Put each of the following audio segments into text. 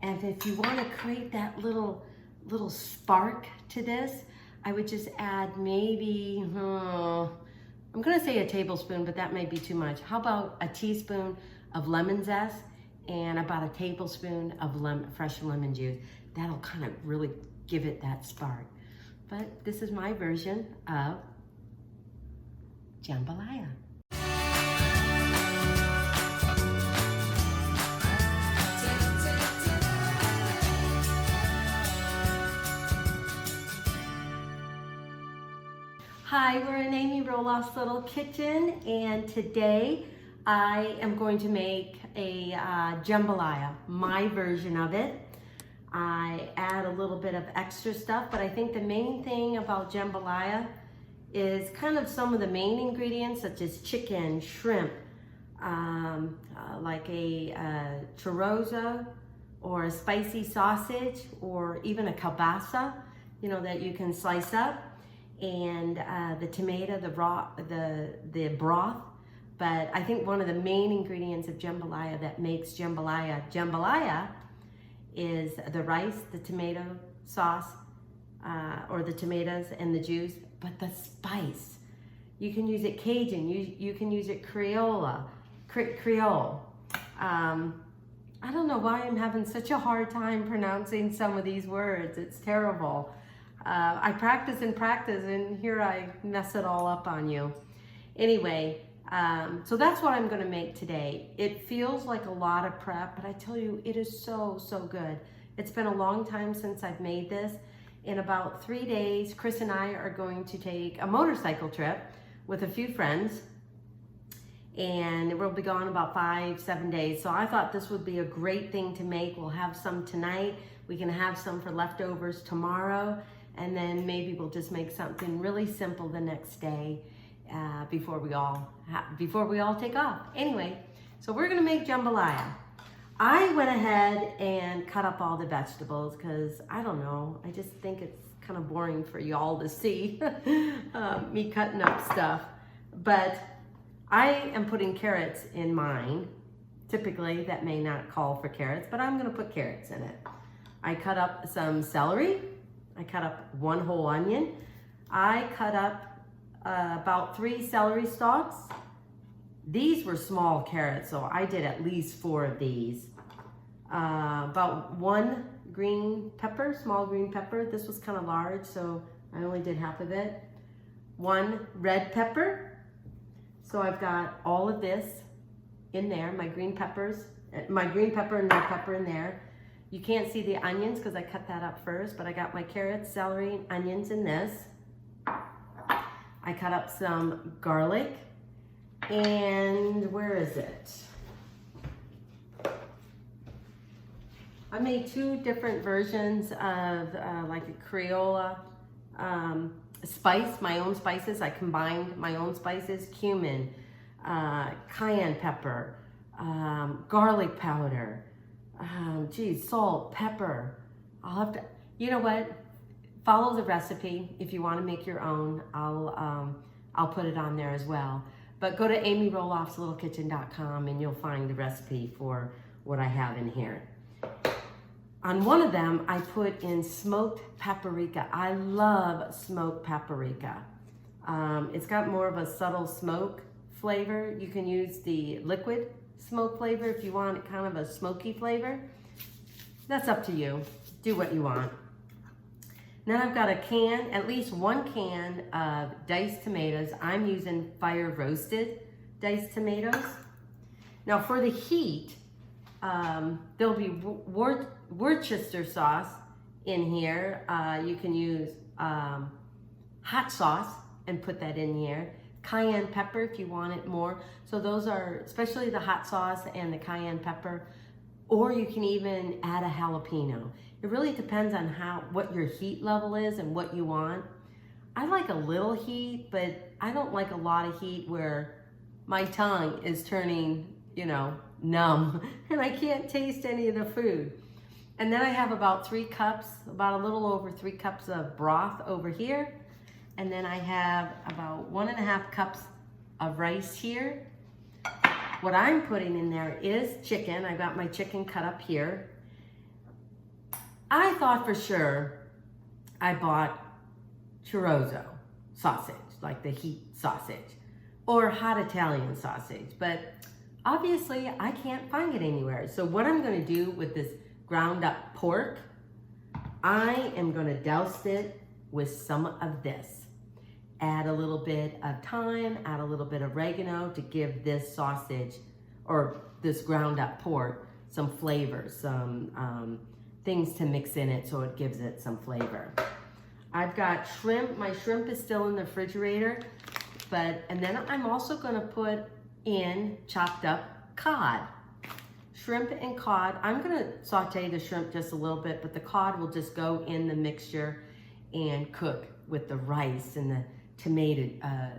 And if you want to create that little spark to this, I would just add maybe, I'm gonna say a tablespoon, but that may be too much. How about a teaspoon of lemon zest and about a tablespoon of fresh lemon juice? That'll kind of really give it that spark. But this is my version of jambalaya. Hi, we're in Amy Roloff's little kitchen, and today I am going to make a jambalaya, my version of it. I add a little bit of extra stuff, but I think the main thing about jambalaya is kind of some of the main ingredients, such as chicken, shrimp, like a chorizo or a spicy sausage, or even a kielbasa, you know, that you can slice up. And the tomato, the broth. But I think one of the main ingredients of jambalaya that makes jambalaya is the rice, the tomato sauce, or the tomatoes and the juice, but the spice. You can use it Cajun, you can use it Creole. I don't know why I'm having such a hard time pronouncing some of these words. It's terrible. I practice and here I mess it all up on you. Anyway, so that's what I'm gonna make today. It feels like a lot of prep, but I tell you, it is so, so good. It's been a long time since I've made this. In about 3 days, Chris and I are going to take a motorcycle trip with a few friends, and we'll be gone about 5-7 days. So I thought this would be a great thing to make. We'll have some tonight. We can have some for leftovers tomorrow. And then maybe we'll just make something really simple the next day before we all take off. Anyway, so we're gonna make jambalaya. I went ahead and cut up all the vegetables because I don't know, I just think it's kind of boring for y'all to see me cutting up stuff. But I am putting carrots in mine. Typically that may not call for carrots, but I'm gonna put carrots in it. I cut up some celery. I cut up 1 whole onion. I cut up about 3 celery stalks. These were small carrots, so I did at least 4 of these. About 1 green pepper, small green pepper. This was kind of large, so I only did half of it. 1 red pepper. So I've got all of this in there, my green pepper and red pepper in there. You can't see the onions because I cut that up first, but I got my carrots, celery, and onions in this. I cut up some garlic, and where is it? I made 2 different versions of like a Creole spice, my own spices. I combined my own spices, cumin, cayenne pepper, garlic powder, salt, pepper. I'll have to, you know what? Follow the recipe. If you want to make your own, I'll put it on there as well. But go to amyroloffslittlekitchen.com and you'll find the recipe for what I have in here. On one of them, I put in smoked paprika. I love smoked paprika. It's got more of a subtle smoke flavor. You can use the liquid smoke flavor if you want kind of a smoky flavor. That's up to you. Do what you want. Then I've got a can, at least 1 can of diced tomatoes. I'm using fire roasted diced tomatoes. Now for the heat, there'll be Worcestershire sauce in here. You can use hot sauce and put that in here. Cayenne pepper if you want it more. So those are, especially the hot sauce and the cayenne pepper, or you can even add a jalapeno. It really depends on what your heat level is and what you want. I like a little heat, but I don't like a lot of heat where my tongue is turning, you know, numb and I can't taste any of the food. And then I have about 3 cups, about a little over 3 cups of broth over here. And then I have about 1.5 cups of rice here. What I'm putting in there is chicken. I got my chicken cut up here. I thought for sure I bought chorizo sausage, like the heat sausage, or hot Italian sausage, but obviously I can't find it anywhere. So what I'm gonna do with this ground up pork, I am gonna douse it with some of this. Add a little bit of thyme, add a little bit of oregano to give this sausage, or this ground up pork, some flavor, some things to mix in it so it gives it some flavor. I've got shrimp. My shrimp is still in the refrigerator, and then I'm also gonna put in chopped up cod. Shrimp and cod. I'm gonna saute the shrimp just a little bit, but the cod will just go in the mixture and cook with the rice and the tomato,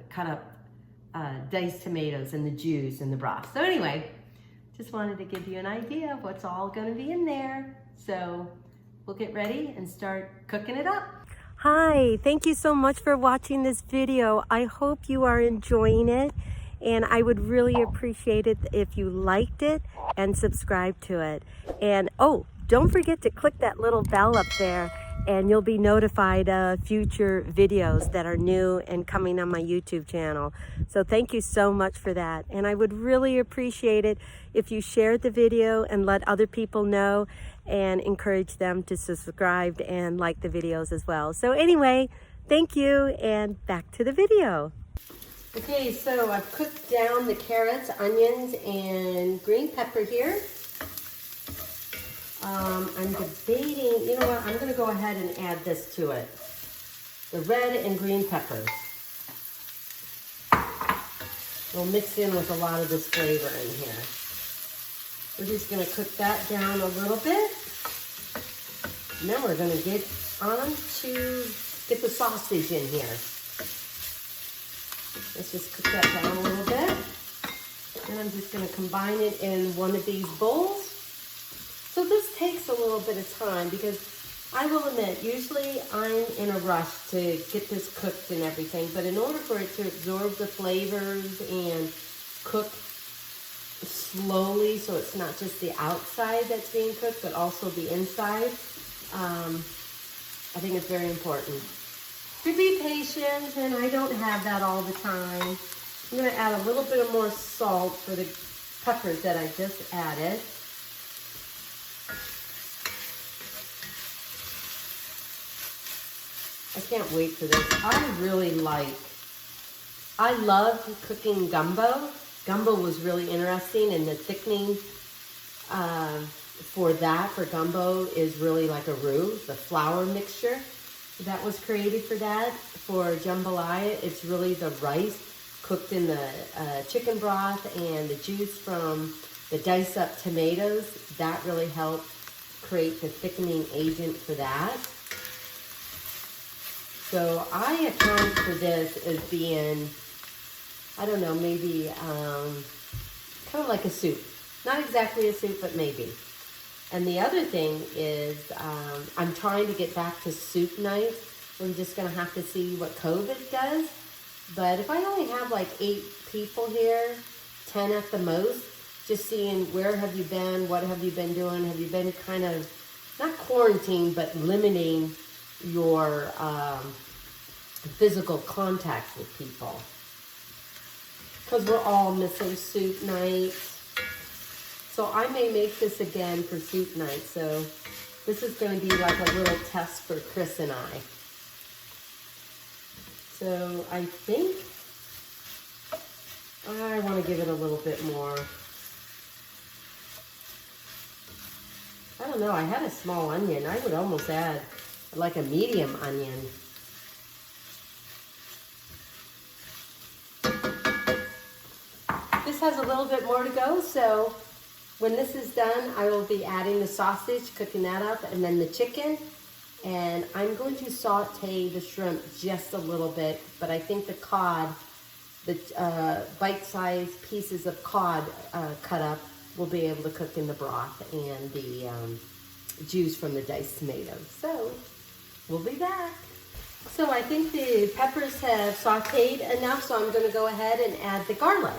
cut up diced tomatoes and the juice and the broth. So anyway, just wanted to give you an idea of what's all gonna be in there. So we'll get ready and start cooking it up. Hi, thank you so much for watching this video. I hope you are enjoying it, and I would really appreciate it if you liked it and subscribed to it. And oh, don't forget to click that little bell up there, and you'll be notified of future videos that are new and coming on my YouTube channel. So thank you so much for that. And I would really appreciate it if you shared the video and let other people know and encourage them to subscribe and like the videos as well. So anyway, thank you, and back to the video. Okay, so I've cooked down the carrots, onions, and green pepper here. I'm debating, you know what, I'm gonna go ahead and add this to it. The red and green peppers. We'll mix in with a lot of this flavor in here. We're just gonna cook that down a little bit. And then we're gonna get the sausage in here. Let's just cook that down a little bit. And I'm just gonna combine it in one of these bowls. So this takes a little bit of time because I will admit, usually I'm in a rush to get this cooked and everything, but in order for it to absorb the flavors and cook slowly so it's not just the outside that's being cooked, but also the inside, I think it's very important to be patient, and I don't have that all the time. I'm going to add a little bit of more salt for the peppers that I just added. I can't wait for this. I love cooking gumbo. Gumbo was really interesting, and the thickening for gumbo is really like a roux, the flour mixture that was created for that. For jambalaya, it's really the rice cooked in the chicken broth and the juice from the diced up tomatoes. That really helped create the thickening agent for that. So I account for this as being, I don't know, maybe kind of like a soup. Not exactly a soup, but maybe. And the other thing is I'm trying to get back to soup night. I'm just going to have to see what COVID does. But if I only have like 8 people here, 10 at the most, just seeing where have you been, what have you been doing, have you been kind of, not quarantined, but limiting your physical contact with people. Because we're all missing soup night. So I may make this again for soup night. So this is going to be like a little test for Chris and I. So I think I want to give it a little bit more. I don't know, I had a small onion. I would almost add like a medium onion. This has a little bit more to go, so when this is done, I will be adding the sausage, cooking that up, and then the chicken. And I'm going to saute the shrimp just a little bit, but I think the cod, the bite-sized pieces of cod cut up, will be able to cook in the broth and the juice from the diced tomatoes. So we'll be back. So I think the peppers have sauteed enough, so I'm going to go ahead and add the garlic.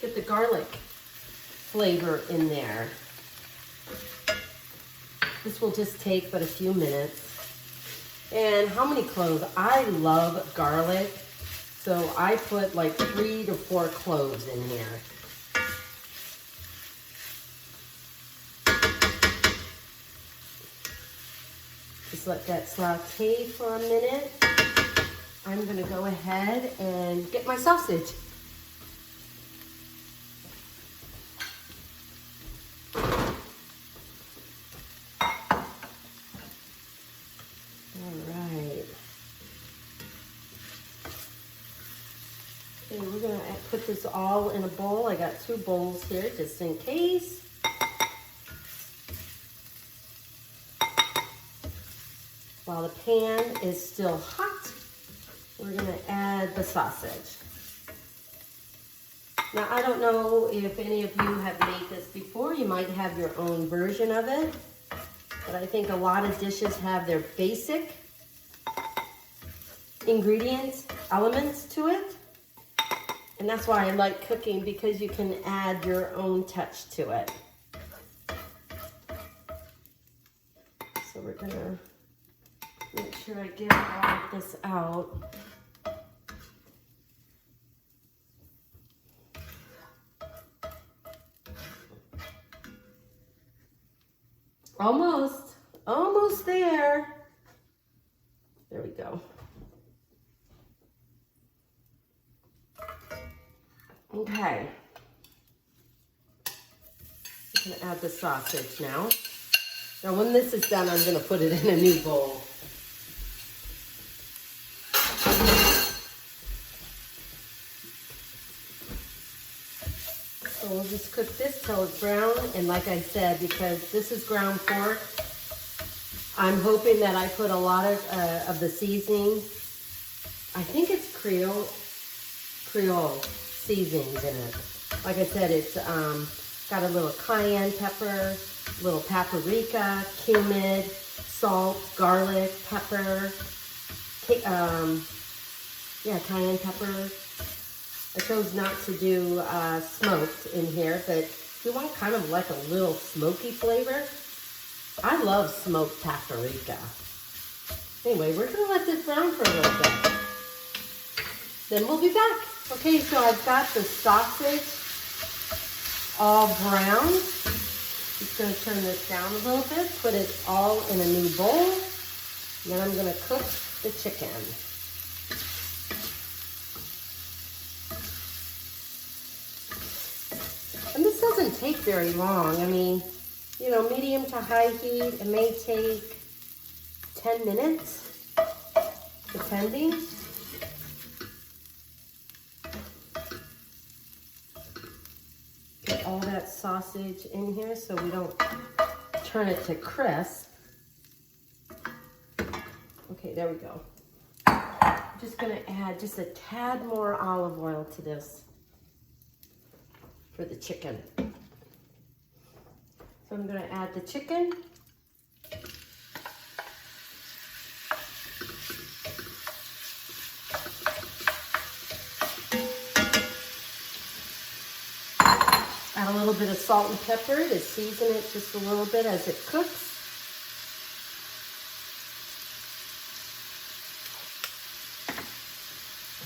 Get the garlic flavor in there. This will just take but a few minutes. And how many cloves? I love garlic, so I put like 3 to 4 cloves in here. Just let that saute for a minute. I'm gonna go ahead and get my sausage. Okay, we're gonna put this all in a bowl. I got 2 bowls here just in case. While the pan is still hot, we're gonna add the sausage. Now, I don't know if any of you have made this before. You might have your own version of it, but I think a lot of dishes have their basic ingredients, elements to it. And that's why I like cooking, because you can add your own touch to it. So we're gonna make sure I get all of this out. Almost there. There we go. Okay. I'm gonna add the sausage now. Now when this is done, I'm gonna put it in a new bowl. So we'll just cook this till it's brown, and like I said, because this is ground pork, I'm hoping that I put a lot of the seasoning. I think it's Creole seasonings in it. Like I said, it's got a little cayenne pepper, little paprika, cumin, salt, garlic, pepper, cayenne pepper. I chose not to do smoked in here, but if you want kind of like a little smoky flavor, I love smoked paprika. Anyway, we're gonna let this brown for a little bit. Then we'll be back. Okay, so I've got the sausage all brown. Just gonna turn this down a little bit, put it all in a new bowl. And then I'm gonna cook the chicken. And this doesn't take very long. I mean, you know, medium to high heat, it may take 10 minutes, depending. Get all that sausage in here so we don't turn it to crisp. Okay, there we go. I'm just gonna add just a tad more olive oil to this for the chicken. So I'm gonna add the chicken. Add a little bit of salt and pepper to season it just a little bit as it cooks.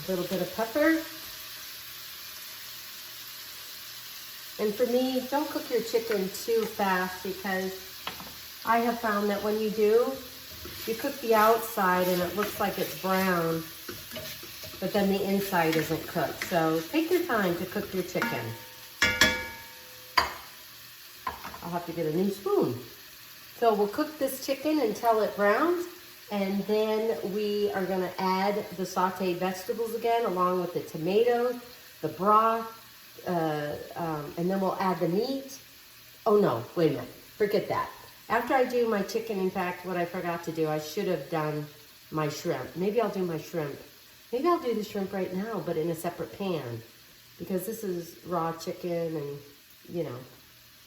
A little bit of pepper. And for me, don't cook your chicken too fast, because I have found that when you do, you cook the outside and it looks like it's brown, but then the inside isn't cooked. So take your time to cook your chicken. I'll have to get a new spoon. So we'll cook this chicken until it browns, and then we are gonna add the sauteed vegetables again, along with the tomatoes, the broth, and then we'll add the meat. Oh no, wait a minute, forget that. After I do my chicken, in fact, what I forgot to do, I should have done my shrimp. Maybe I'll do my shrimp. Maybe I'll do the shrimp right now, but in a separate pan, because this is raw chicken and, you know,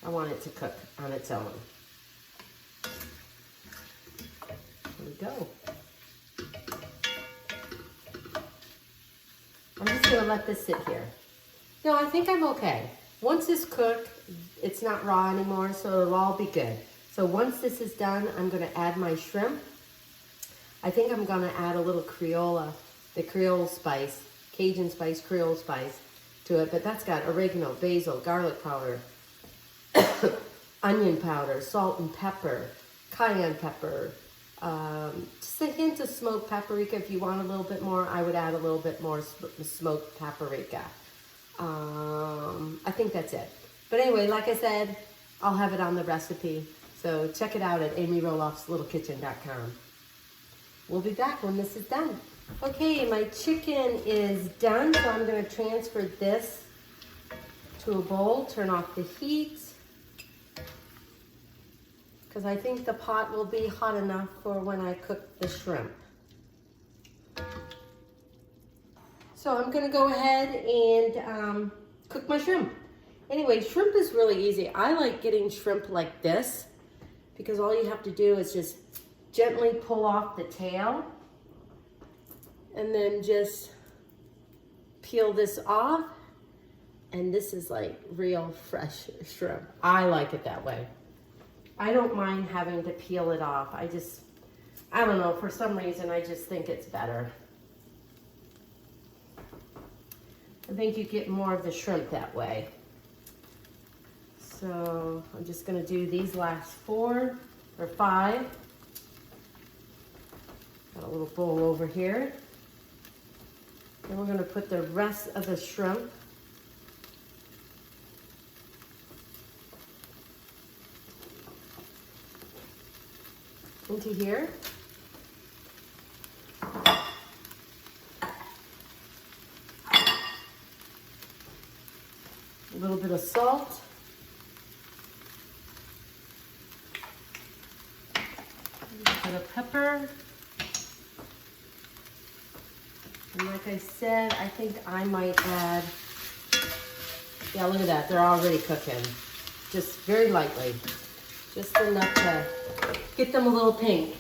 I want it to cook on its own. There we go. I'm just gonna let this sit here. No, I think I'm okay. Once it's cooked, it's not raw anymore, so it'll all be good. So once this is done, I'm gonna add my shrimp. I think I'm gonna add a little Creole, the Creole spice, Cajun spice, Creole spice to it, but that's got oregano, basil, garlic powder, onion powder, salt and pepper, cayenne pepper, just a hint of smoked paprika. If you want a little bit more, I would add a little bit more smoked paprika. I think that's it. But anyway, like I said, I'll have it on the recipe. So check it out at amyroloffslittlekitchen.com. We'll be back when this is done. Okay, my chicken is done, so I'm going to transfer this to a bowl, turn off the heat, because I think the pot will be hot enough for when I cook the shrimp. So I'm going to go ahead and cook my shrimp. Anyway, shrimp is really easy. I like getting shrimp like this because all you have to do is just gently pull off the tail and then just peel this off. And this is like real fresh shrimp. I like it that way. I don't mind having to peel it off. I don't know, for some reason I just think it's better. I think you get more of the shrimp that way. So I'm just gonna do these last 4 or 5. Got a little bowl over here. Then we're gonna put the rest of the shrimp into here. A little bit of salt. A bit of pepper. And like I said, I think I might add, yeah, look at that. They're already cooking. Just very lightly. Just enough to get them a little pink.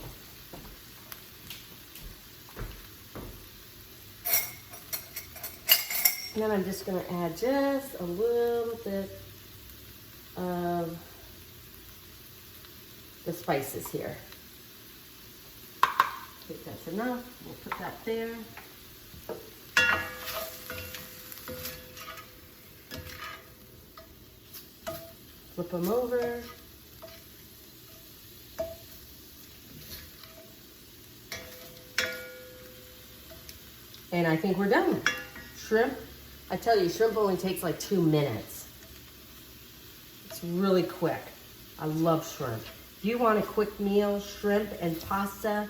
And then I'm just going to add just a little bit of the spices here. I think that's enough. We'll put that there. Flip them over. And I think we're done. Shrimp, I tell you, shrimp only takes like 2 minutes. It's really quick. I love shrimp. If you want a quick meal, shrimp and pasta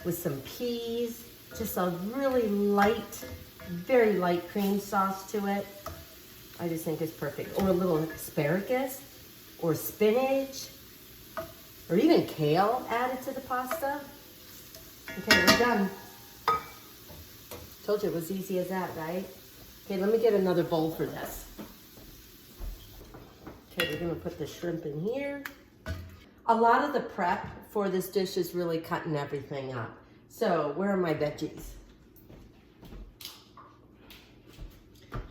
with some peas, just a really light, very light cream sauce to it. I just think it's perfect. Or a little asparagus or spinach or even kale added to the pasta. Okay, we're done. Told you it was easy as that, right? Okay, let me get another bowl for this. Okay, we're gonna put the shrimp in here. A lot of the prep for this dish is really cutting everything up. So, where are my veggies?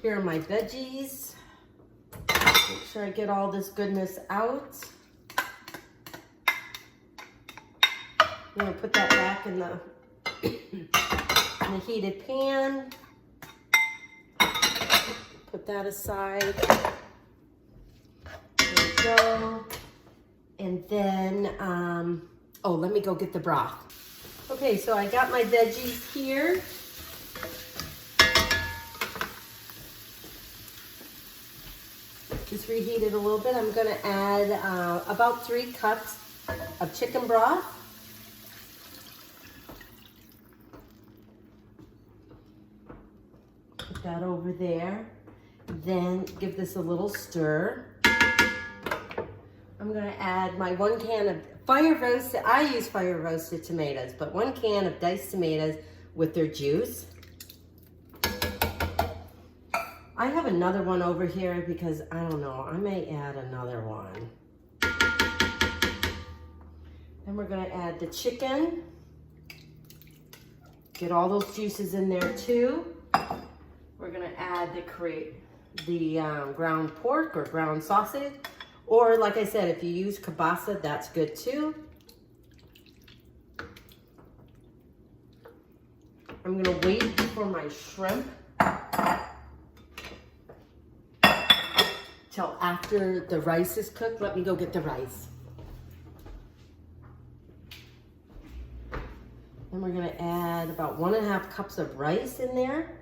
Here are my veggies. Make sure I get all this goodness out. I'm gonna put that back in the in the heated pan. Put that aside. There we go. And then, oh, let me go get the broth. Okay, so I got my veggies here. Just reheat it a little bit. I'm gonna add about 3 cups of chicken broth. Put that over there. Then give this a little stir. I'm gonna add my 1 can of fire roasted, I use fire roasted tomatoes, but 1 can of diced tomatoes with their juice. I have another one over here because I don't know, I may add another one. Then we're gonna add the chicken. Get all those juices in there too. We're gonna add the ground pork or ground sausage, Or like I said, if you use kielbasa, that's good too. I'm gonna wait for my shrimp till after the rice is cooked. Let me go get the rice. Then we're gonna add about 1.5 cups of rice in there.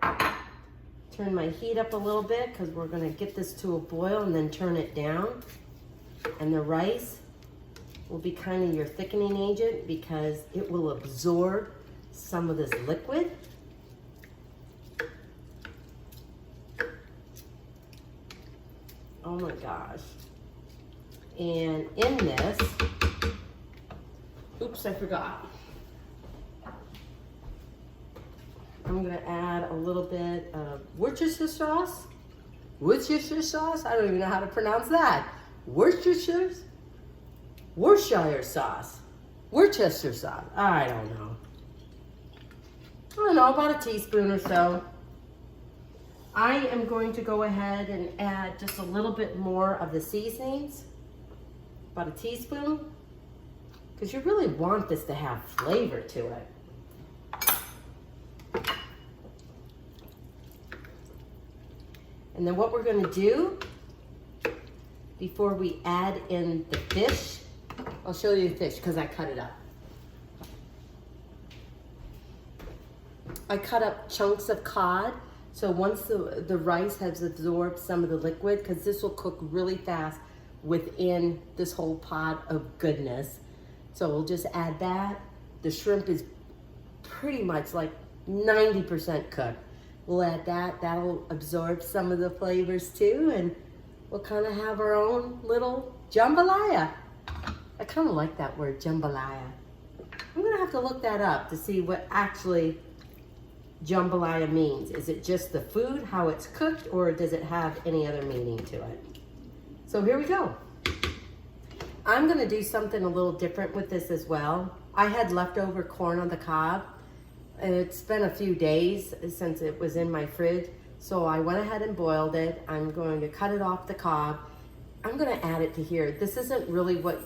Turn my heat up a little bit because we're gonna get this to a boil and then turn it down. And the rice will be kind of your thickening agent because it will absorb some of this liquid. Oh my gosh. And in this, oops, I forgot. I'm gonna add a little bit of Worcestershire sauce. Worcestershire sauce? I don't even know how to pronounce that. Worcestershire sauce. Worcestershire sauce. I don't know, about a teaspoon or so. I am going to go ahead and add just a little bit more of the seasonings, about a teaspoon, because you really want this to have flavor to it. And then what we're going to do before we add in the fish, I'll show you the fish because I cut it up. I cut up chunks of cod. So once the rice has absorbed some of the liquid, because this will cook really fast within this whole pot of goodness. So we'll just add that. The shrimp is pretty much like 90% cooked. We'll add that. That'll absorb some of the flavors too. And we'll kind of have our own little jambalaya. I kind of like that word, jambalaya. I'm going to have to look that up to see what actually jambalaya means. Is it just the food, how it's cooked, or does it have any other meaning to it? So here we go. I'm gonna do something a little different with this as well. I had leftover corn on the cob, and it's been a few days since it was in my fridge, so I went ahead and boiled it. I'm going to cut it off the cob. I'm gonna add it to here. This isn't really what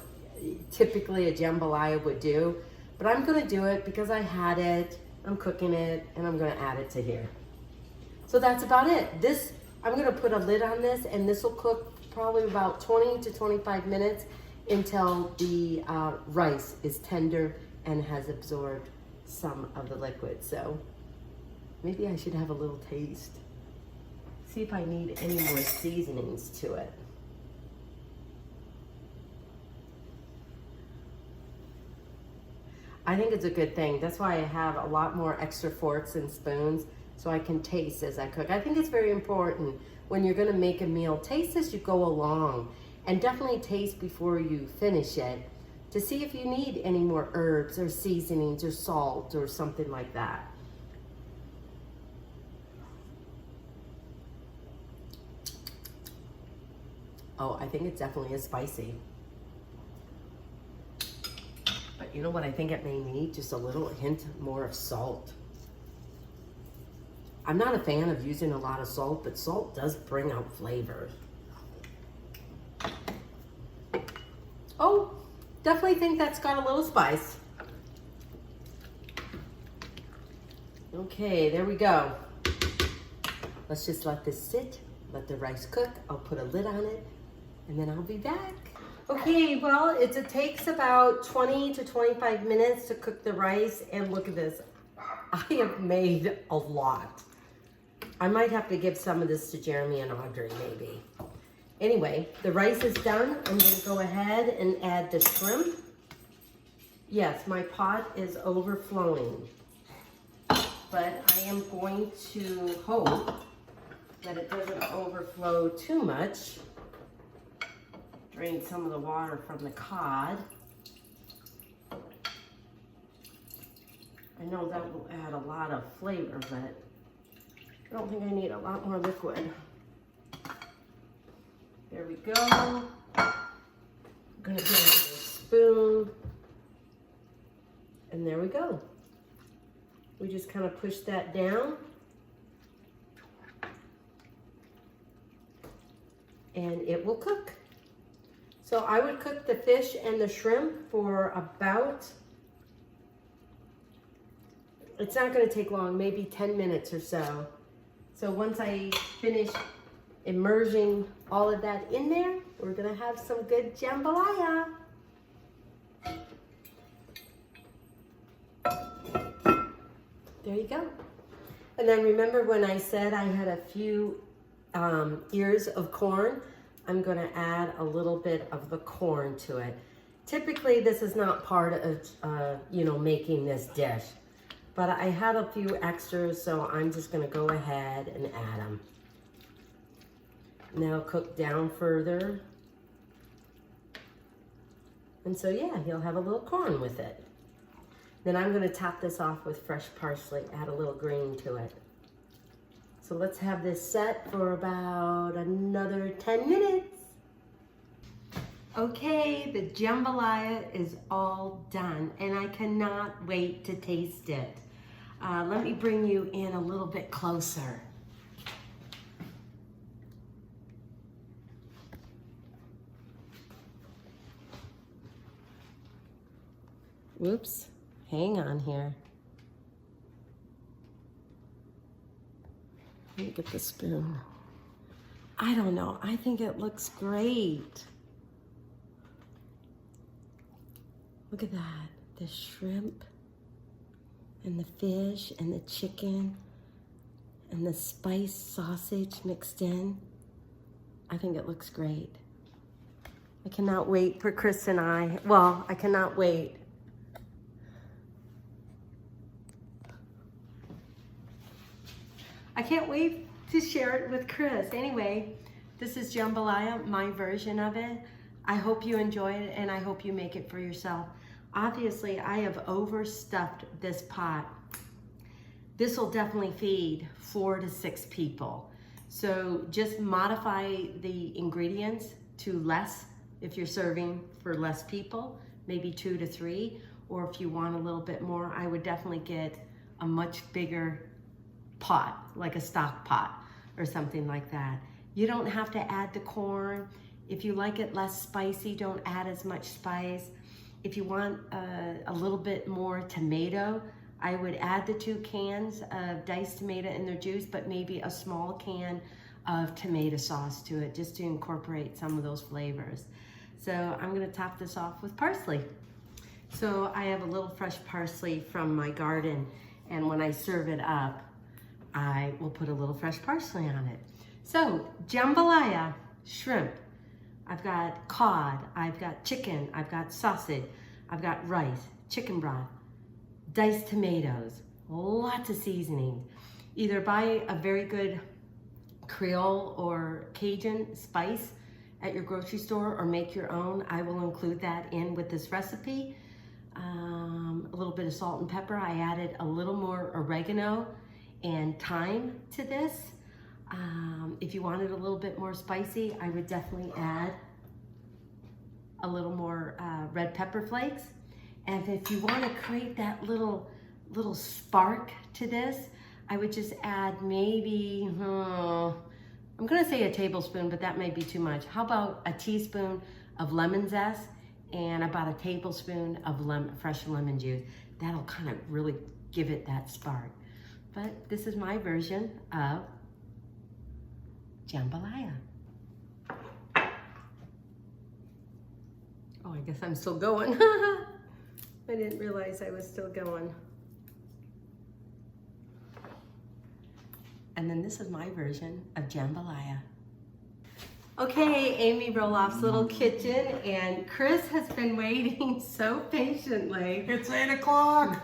typically a jambalaya would do, but I'm gonna do it because I had it. I'm cooking it, and I'm gonna add it to here. So that's about it. I'm gonna put a lid on this, and this will cook probably about 20 to 25 minutes until the rice is tender and has absorbed some of the liquid. So maybe I should have a little taste. See if I need any more seasonings to it. I think it's a good thing. That's why I have a lot more extra forks and spoons so I can taste as I cook. I think it's very important when you're gonna make a meal, taste as you go along, and definitely taste before you finish it to see if you need any more herbs or seasonings or salt or something like that. Oh, I think it definitely is spicy. But you know what I think it may need? Just a little hint more of salt. I'm not a fan of using a lot of salt, but salt does bring out flavor. Oh, definitely think that's got a little spice. Okay, there we go. Let's just let this sit, let the rice cook. I'll put a lid on it, and then I'll be back. Okay, well, it takes about 20 to 25 minutes to cook the rice, and look at this. I have made a lot. I might have to give some of this to Jeremy and Audrey, maybe. Anyway, the rice is done. I'm gonna go ahead and add the shrimp. Yes, my pot is overflowing, but I am going to hope that it doesn't overflow too much. Drain some of the water from the cod. I know that will add a lot of flavor, but I don't think I need a lot more liquid. There we go. I'm gonna get another spoon. And there we go. We just kind of push that down. And it will cook. So I would cook the fish and the shrimp for about, it's not going to take long, maybe 10 minutes or so. So once I finish immersing all of that in there, we're going to have some good jambalaya. There you go. And then remember when I said I had a few ears of corn? I'm going to add a little bit of the corn to it. Typically, this is not part of, making this dish. But I had a few extras, so I'm just going to go ahead and add them. Now cook down further. And so, yeah, you'll have a little corn with it. Then I'm going to top this off with fresh parsley, add a little green to it. So let's have this set for about another 10 minutes. Okay, the jambalaya is all done, and I cannot wait to taste it. Let me bring you in a little bit closer. Whoops, hang on here. Let me get the spoon. I don't know, I think it looks great. Look at that, the shrimp and the fish and the chicken and the spiced sausage mixed in. I think it looks great. I cannot wait for Chris and I cannot wait. I can't wait to share it with Chris. Anyway, this is jambalaya, my version of it. I hope you enjoy it, and I hope you make it for yourself. Obviously, I have overstuffed this pot. This will definitely feed 4 to 6 people. So just modify the ingredients to less if you're serving for less people, maybe 2 to 3. Or if you want a little bit more, I would definitely get a much bigger pot, like a stock pot or something like that. You don't have to add the corn. If you like it less spicy, don't add as much spice. If you want a little bit more tomato, I would add the 2 cans of diced tomato in their juice, but maybe a small can of tomato sauce to it, just to incorporate some of those flavors. So I'm gonna top this off with parsley. So I have a little fresh parsley from my garden, and when I serve it up, I will put a little fresh parsley on it. So jambalaya, shrimp, I've got cod, I've got chicken, I've got sausage, I've got rice, chicken broth, diced tomatoes, lots of seasonings. Either buy a very good Creole or Cajun spice at your grocery store or make your own. I will include that in with this recipe. A little bit of salt and pepper. I added a little more oregano and thyme to this. If you wanted a little bit more spicy, I would definitely add a little more red pepper flakes. And if you want to create that little spark to this, I would just add maybe, I'm going to say a tablespoon, but that may be too much. How about a teaspoon of lemon zest and about a tablespoon of fresh lemon juice? That'll kind of really give it that spark. But this is my version of jambalaya. Oh, I guess I'm still going. I didn't realize I was still going. And then this is my version of jambalaya. Okay, Amy Roloff's little kitchen, and Chris has been waiting so patiently. It's 8 o'clock.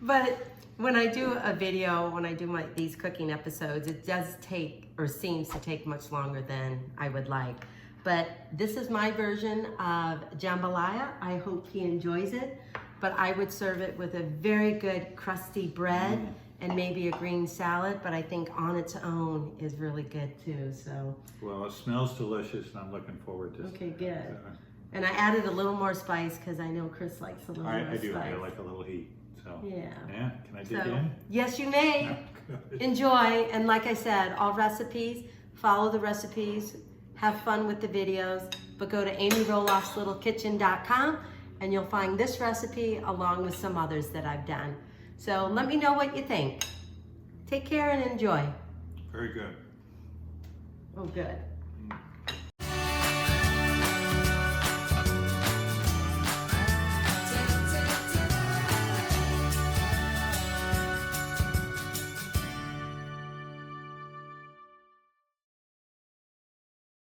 But when I do a video, when I do these cooking episodes, it does take, or seems to take, much longer than I would like. But this is my version of jambalaya. I hope he enjoys it. But I would serve it with a very good crusty bread and maybe a green salad, but I think on its own is really good too, so. Well, it smells delicious, and I'm looking forward to it. Okay, good. And I added a little more spice because I know Chris likes a little more spice. I do, I like a little heat, so. Yeah. Yeah, can I dig in? Yes, you may. No. Enjoy, and like I said, all recipes, follow the recipes, have fun with the videos, but go to amyroloffslittlekitchen.com and you'll find this recipe along with some others that I've done. So let me know what you think. Take care and enjoy. Very good. Oh, good.